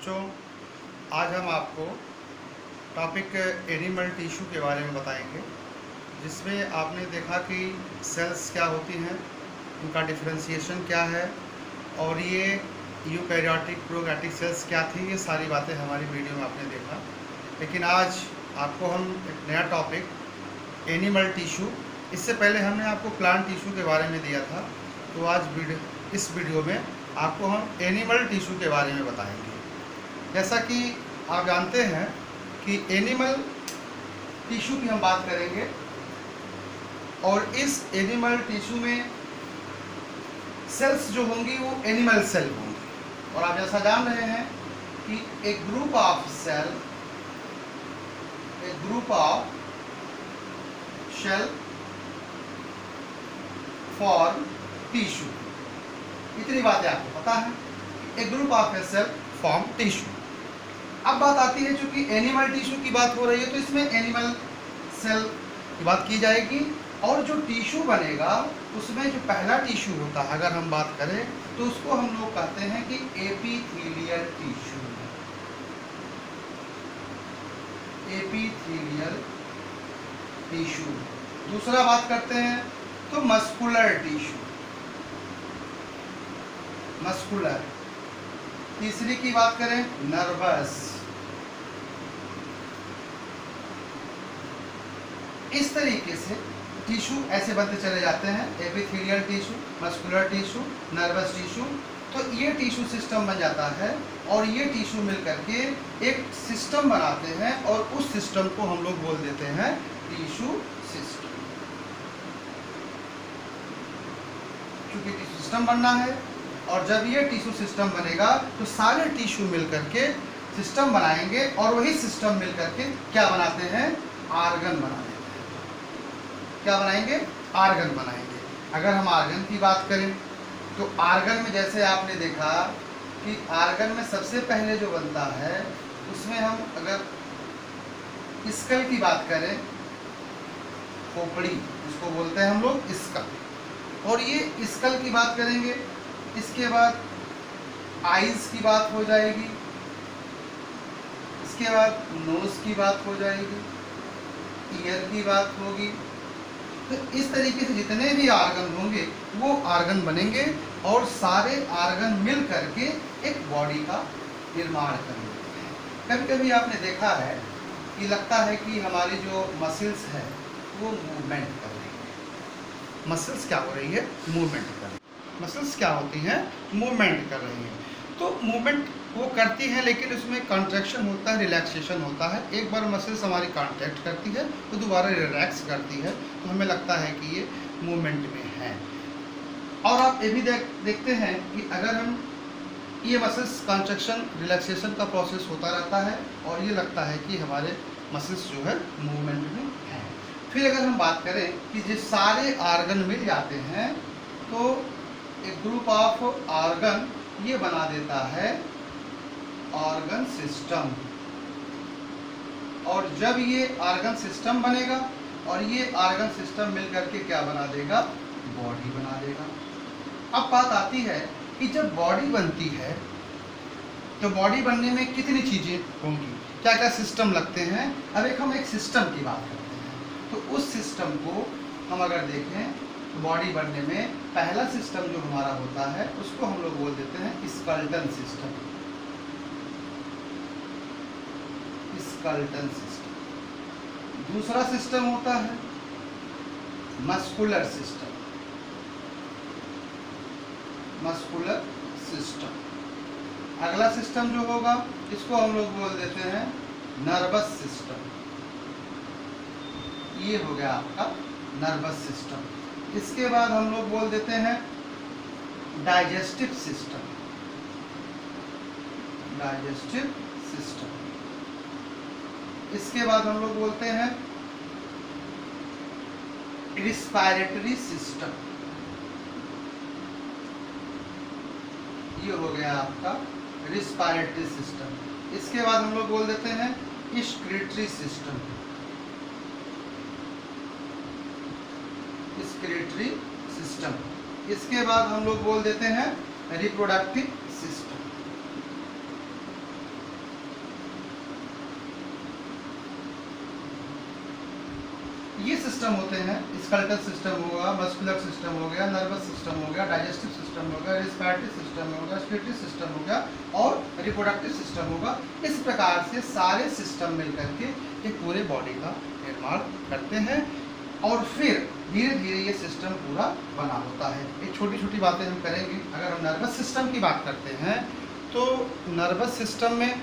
बच्चों, आज हम आपको टॉपिक एनिमल टिश्यू के बारे में बताएंगे, जिसमें आपने देखा कि सेल्स क्या होती हैं, उनका डिफरेंशिएशन क्या है और ये यूकैरियोटिक प्रोकैरियोटिक सेल्स क्या थी। ये सारी बातें हमारी वीडियो में आपने देखा। लेकिन आज आपको हम एक नया टॉपिक एनिमल टिश्यू, इससे पहले हमने आपको प्लांट टिश्यू के बारे में दिया था, तो आज इस वीडियो में आपको हम एनिमल टिश्यू के बारे में बताएंगे। जैसा कि आप जानते हैं कि एनिमल टिश्यू की हम बात करेंगे और इस एनिमल टिश्यू में सेल्स जो होंगी वो एनिमल सेल होंगी। और आप जैसा जान रहे हैं कि एक group of cell, form tissue. इतनी बातें आपको पता है, एक group of cell form tissue. अब बात आती है, चूंकि एनिमल टिश्यू की बात हो रही है तो इसमें एनिमल सेल की बात की जाएगी और जो टिश्यू बनेगा उसमें जो पहला टिश्यू होता है, अगर हम बात करें तो उसको हम लोग कहते हैं कि एपिथेलियल टिश्यू। Epithelial tissue. दूसरा बात करते हैं तो मस्कुलर टिश्यू, मस्कुलर। तीसरी की बात करें नर्वस। इस तरीके से टिश्यू ऐसे बनते चले जाते हैं, epithelial tissue, muscular tissue, nervous tissue. तो ये टिश्यू सिस्टम बन जाता है और ये टिश्यू मिलकर के एक सिस्टम बनाते हैं और उस सिस्टम को हम लोग बोल देते हैं टिश्यू सिस्टम। क्योंकि टिश्यू सिस्टम बनना है और जब ये टिश्यू सिस्टम बनेगा तो सारे टिश्यू मिलकर के सिस्टम बनाएंगे और वही सिस्टम मिलकर के क्या बनाते हैं, आर्गन बनाते हैं। क्या बनाएंगे, आर्गन बनाएंगे। अगर हम आर्गन की बात करें तो आर्गन में जैसे आपने देखा कि आर्गन में सबसे पहले जो बनता है उसमें हम अगर स्कल की बात करें, खोपड़ी उसको बोलते हैं हम लोग स्कल, और ये स्कल की बात करेंगे। इसके बाद आईज की बात हो जाएगी, इसके बाद नोज की बात हो जाएगी, ईयर की बात होगी। तो इस तरीके से जितने भी आर्गन होंगे वो आर्गन बनेंगे और सारे आर्गन मिल करके एक बॉडी का निर्माण करेंगे। कभी कभी आपने देखा है कि लगता है कि हमारी जो मसल्स है वो मूवमेंट कर रही है। मसल्स क्या हो रही है, मूवमेंट कर रही है। मसल्स क्या होती हैं, मूवमेंट कर रही हैं। तो मूवमेंट वो करती हैं, लेकिन उसमें कॉन्ट्रैक्शन होता है, रिलैक्सेशन होता है। एक बार मसल्स हमारी कॉन्ट्रैक्ट करती है तो दोबारा रिलैक्स करती है, तो हमें लगता है कि ये मूवमेंट में है। और आप ये भी देखते हैं कि अगर हम ये मसल्स कॉन्ट्रैक्शन रिलैक्सेशन का प्रोसेस होता रहता है और ये लगता है कि हमारे मसल्स जो है मूवमेंट में है। फिर अगर हम बात करें कि जो सारे आर्गन मिल जाते हैं तो एक ग्रुप ऑफ आर्गन ये बना देता है ऑर्गन सिस्टम। और जब ये ऑर्गन सिस्टम बनेगा और ये ऑर्गन सिस्टम मिलकर के क्या बना देगा, बॉडी बना देगा। अब बात आती है कि जब बॉडी बनती है तो बॉडी बनने में कितनी चीजें होंगी, क्या क्या सिस्टम लगते हैं। अब हम एक सिस्टम की बात करते हैं तो उस सिस्टम को हम अगर देखें तो बॉडी बनने में पहला सिस्टम जो हमारा होता है उसको हम लोग बोल देते हैं स्केलेटन सिस्टम। Skeleton system. दूसरा सिस्टम होता है मस्कुलर सिस्टम। Muscular system. अगला सिस्टम जो होगा इसको हम लोग बोल देते हैं नर्वस सिस्टम। ये हो गया आपका नर्वस सिस्टम। इसके बाद हम लोग बोल देते हैं डाइजेस्टिव सिस्टम। Digestive system. इसके बाद हम लोग बोलते हैं रिस्पायरेटरी सिस्टम। ये हो गया आपका रिस्पायरेटरी सिस्टम। इसके बाद हम लोग बोल देते हैं एक्सक्रीटरी सिस्टम। Excretory system. इसके बाद हम लोग बोल देते हैं रिप्रोडक्टिव सिस्टम। ये सिस्टम होते हैं, स्केलेटल सिस्टम होगा, मस्कुलर सिस्टम हो गया, नर्वस सिस्टम हो गया, डाइजेस्टिव सिस्टम हो गया, रेस्पिरेटरी सिस्टम होगा, स्पिरिटरी सिस्टम हो गया और रिप्रोडक्टिव सिस्टम होगा। इस प्रकार से सारे सिस्टम मिलकर के एक पूरे बॉडी का निर्माण करते हैं और फिर धीरे धीरे ये सिस्टम पूरा बना होता है। एक छोटी छोटी बातें हम करेंगे। अगर हम नर्वस सिस्टम की बात करते हैं तो नर्वस सिस्टम में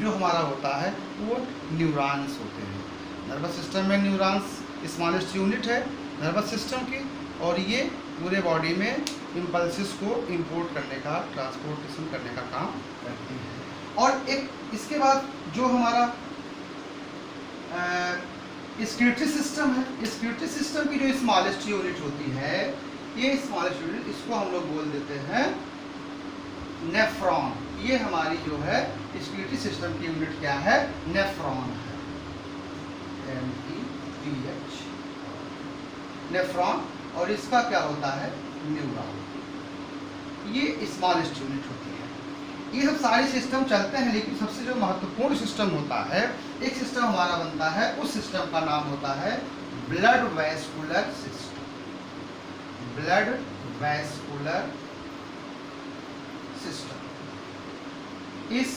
जो हमारा होता है वो न्यूरॉन्स होते हैं। नर्वस सिस्टम में न्यूरॉन्स स्मॉलेस्ट यूनिट है नर्वस सिस्टम की, और ये पूरे बॉडी में इम्पल्सिस को इंपोर्ट करने का, ट्रांसपोर्टेशन करने का काम करती है। और एक इसके बाद जो हमारा स्क्यूटरी सिस्टम है, स्क्यूटरी सिस्टम की जो स्मॉलेस्ट यूनिट होती है, ये स्मॉलेस्ट यूनिट, इसको हम लोग बोल देते हैं नेफ्रॉन। ये हमारी जो है स्क्यूटरी सिस्टम की यूनिट क्या है? नेफ्रॉन है, NEPH, नेफ्रॉन। और इसका क्या होता है? न्यूरॉन। ये स्मॉलेस्ट यूनिट होती है। ये सब सारे सिस्टम चलते हैं, लेकिन सबसे जो महत्वपूर्ण सिस्टम होता है, एक सिस्टम हमारा बनता है, उस सिस्टम का नाम होता है blood vascular system. Blood vascular system. इस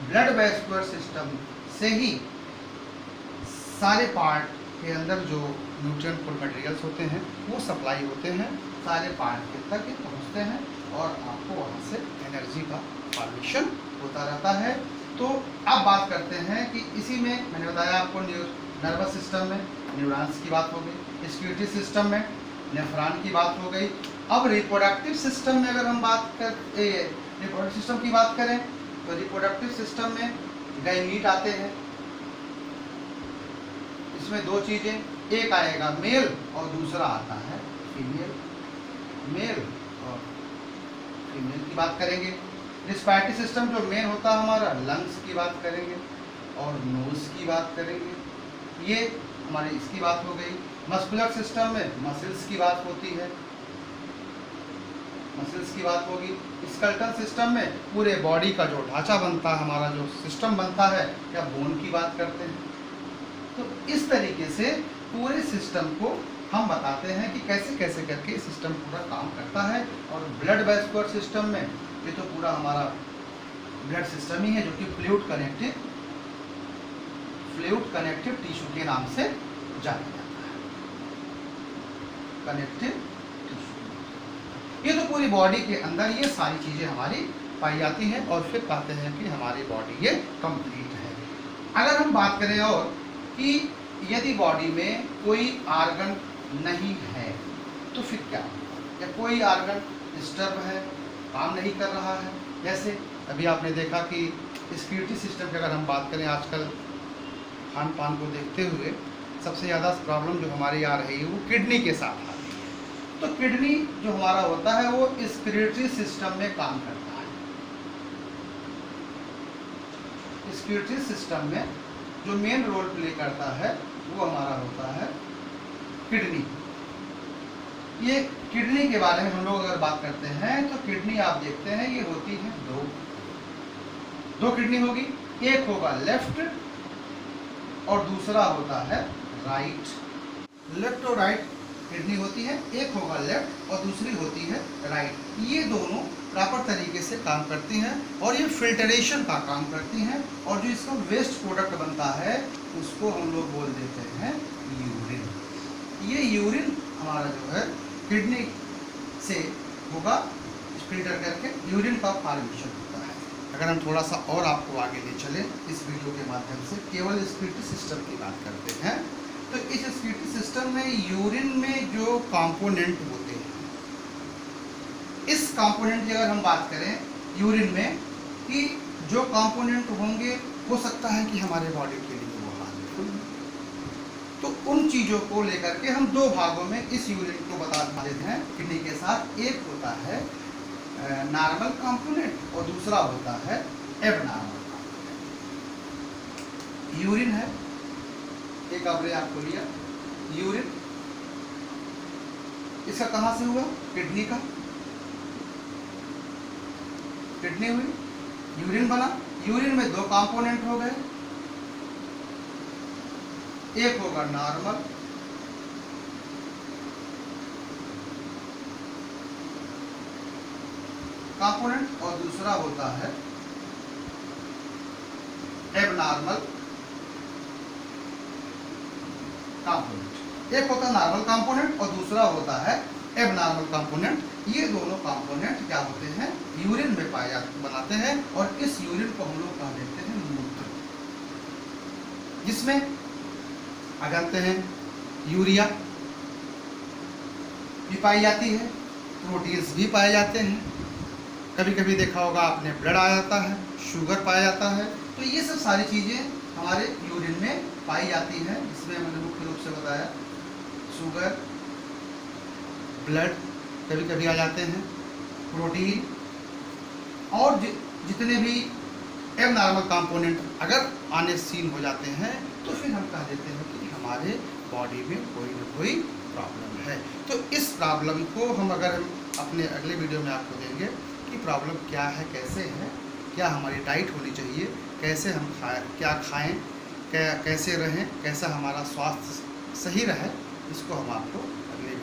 ब्लड वैस्कुलर सिस्टम से ही सारे पार्ट के अंदर जो न्यूट्रिएंट मटेरियल्स होते हैं वो सप्लाई होते हैं, सारे पार्ट के तक पहुंचते हैं और आपको वहाँ से एनर्जी का फॉर्मेशन होता रहता है। तो अब बात करते हैं कि इसी में मैंने बताया आपको नर्वस सिस्टम में न्यूरॉन्स की बात हो गई, स्क्यूटरी सिस्टम में नेफ्रॉन की बात हो गई। अब रिप्रोडक्टिव सिस्टम में अगर हम बात कर रिप्रोडक्टिव सिस्टम की बात करें तो रिप्रोडक्टिव सिस्टम में गैमीट आते हैं। इसमें दो चीज़ें, एक आएगा मेल और दूसरा आता है फीमेल। मेल और फीमेल की बात करेंगे। रिस्पायरेटरी सिस्टम जो मेन होता है हमारा, लंग्स की बात करेंगे और नोज की बात करेंगे। ये हमारी इसकी बात हो गई। मस्कुलर सिस्टम में मसल्स की बात होती है, मसल्स की बात होगी। स्केलेटल सिस्टम में पूरे बॉडी का जो ढांचा बनता है, हमारा जो सिस्टम बनता है, या बोन की बात करते हैं। तो इस तरीके से पूरे सिस्टम को हम बताते हैं कि कैसे कैसे करके सिस्टम पूरा काम करता है। और ब्लड वैस्कुलर सिस्टम में ये तो पूरा हमारा ब्लड सिस्टम ही है, जो कि फ्लूइड कनेक्टिव टिश्यू के नाम से जाना जाता है। कनेक्टिव टिश्यू, ये तो पूरी बॉडी के अंदर ये सारी चीज़ें हमारी पाई जाती हैं और फिर कहते हैं कि हमारी बॉडी ये कंप्लीट है। अगर हम बात करें और कि यदि बॉडी में कोई आर्गन नहीं है तो फिर क्या होगा, या कोई आर्गन डिस्टर्ब है, काम नहीं कर रहा है। जैसे अभी आपने देखा कि स्क्यूटरी सिस्टम की अगर हम बात करें, आजकल खान पान को देखते हुए सबसे ज़्यादा प्रॉब्लम जो हमारी आ रही है वो किडनी के साथ आ रही है। तो किडनी जो हमारा होता है वो स्क्यूटरी सिस्टम में काम करता है। स्क्यूटरी सिस्टम में जो मेन रोल प्ले करता है वो हमारा होता है किडनी। ये किडनी के बारे में हम लोग अगर बात करते हैं तो किडनी आप देखते हैं ये होती है दो किडनी होगी, एक होगा लेफ्ट और दूसरा होता है राइट। लेफ्ट और राइट किडनी होती है, एक होगा लेफ्ट और दूसरी होती है राइट। ये दोनों प्रॉपर तरीके से काम करती हैं और ये फिल्टरेशन का काम करती हैं, और जो इसका वेस्ट प्रोडक्ट बनता है उसको हम लोग बोल देते हैं यूरिन। ये यूरिन हमारा जो है किडनी से होगा फिल्टर करके यूरिन का फॉर्मेशन होता है। अगर हम थोड़ा सा और आपको आगे ले चलें इस वीडियो के माध्यम से, केवल स्क्यूटरी सिस्टम की बात करते हैं, तो इस स्क्यूटरी सिस्टम में यूरिन में जो कंपोनेंट होते हैं, इस कंपोनेंट की अगर हम बात करें यूरिन में कि जो कंपोनेंट होंगे, हो सकता है कि हमारे बॉडी के लिए वो हार्मफुल, तो उन चीज़ों को लेकर के हम दो भागों में इस यूरिन को बता देते हैं किडनी के साथ। एक होता है नॉर्मल कंपोनेंट और दूसरा होता है एबनॉर्मल कंपोनेंट। यूरिन है, एक आपने आपको लिया यूरिन, इसका कहाँ से हुआ? किडनी का, किडनी हुई, यूरिन बना। यूरिन में दो कंपोनेंट हो गए, एक होगा नॉर्मल कंपोनेंट और दूसरा होता है एबनॉर्मल कंपोनेंट। एक होता है नॉर्मल कंपोनेंट और दूसरा होता है एबनॉर्मल कंपोनेंट। ये दोनों कंपोनेंट क्या होते हैं, यूरिन में बनाते हैं और इस यूरिन को हम लोग कह देते हैं मूत्र, जिसमें आ जाते हैं यूरिया भी पाई जाती है, प्रोटीन्स भी पाए जाते हैं, कभी कभी देखा होगा आपने ब्लड आ जाता है, शुगर पाया जाता है। तो ये सब सारी चीज़ें हमारे यूरिन में पाई जाती हैं, जिसमें मैंने मुख्य रूप से बताया शुगर, ब्लड कभी कभी आ जाते हैं, प्रोटीन और जितने भी एबनॉर्मल कंपोनेंट अगर आने सीन हो जाते हैं तो फिर हम कह देते हैं कि हमारे बॉडी में कोई ना कोई प्रॉब्लम है। तो इस प्रॉब्लम को हम अपने अगले वीडियो में आपको देंगे कि प्रॉब्लम क्या है, कैसे है, क्या हमारी डाइट होनी चाहिए, कैसे हम क्या खाएं, कैसे रहें, कैसा हमारा स्वास्थ्य सही रहे, इसको हम आपको अगले